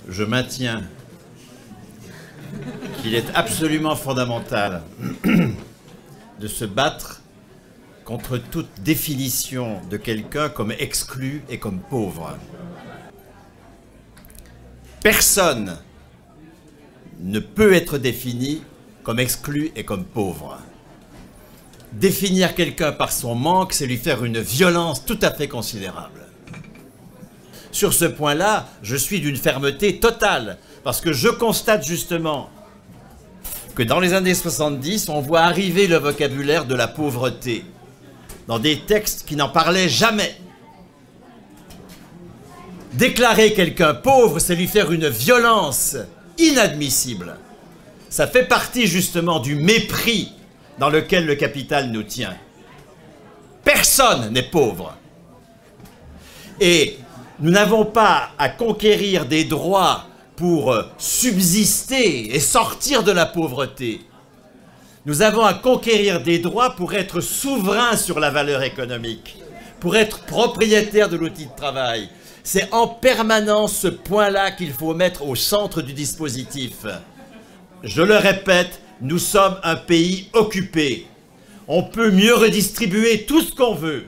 Je maintiens qu'il est absolument fondamental de se battre contre toute définition de quelqu'un comme exclu et comme pauvre. Personne ne peut être défini comme exclu et comme pauvre. Définir quelqu'un par son manque, c'est lui faire une violence tout à fait considérable. Sur ce point-là, je suis d'une fermeté totale, parce que je constate justement que dans les années 70, on voit arriver le vocabulaire de la pauvreté dans des textes qui n'en parlaient jamais. Déclarer quelqu'un pauvre, c'est lui faire une violence inadmissible. Ça fait partie justement du mépris dans lequel le capital nous tient. Personne n'est pauvre. Et nous n'avons pas à conquérir des droits pour subsister et sortir de la pauvreté. Nous avons à conquérir des droits pour être souverains sur la valeur économique, pour être propriétaires de l'outil de travail. C'est en permanence ce point-là qu'il faut mettre au centre du dispositif. Je le répète, nous sommes un pays occupé. On peut mieux redistribuer tout ce qu'on veut.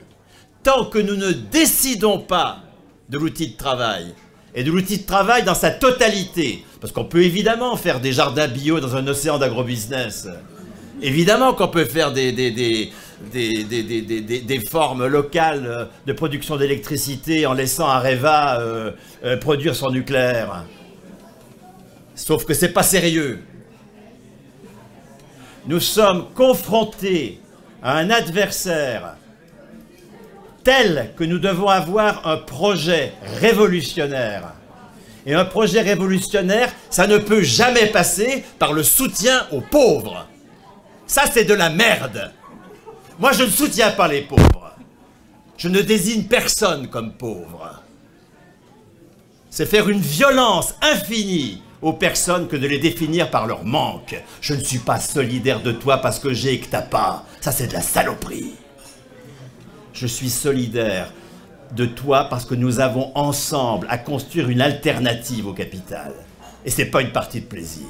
Tant que nous ne décidons pas de l'outil de travail, et de l'outil de travail dans sa totalité, parce qu'on peut évidemment faire des jardins bio dans un océan d'agrobusiness. Évidemment qu'on peut faire des formes locales de production d'électricité en laissant Areva produire son nucléaire. Sauf que c'est pas sérieux. Nous sommes confrontés à un adversaire tel que nous devons avoir un projet révolutionnaire. Et un projet révolutionnaire, ça ne peut jamais passer par le soutien aux pauvres. Ça, c'est de la merde. Moi, je ne soutiens pas les pauvres. Je ne désigne personne comme pauvre. C'est faire une violence infinie aux personnes que de les définir par leur manque. Je ne suis pas solidaire de toi parce que j'ai et que t'as pas. Ça, c'est de la saloperie. Je suis solidaire de toi parce que nous avons ensemble à construire une alternative au capital. Et ce n'est pas une partie de plaisir.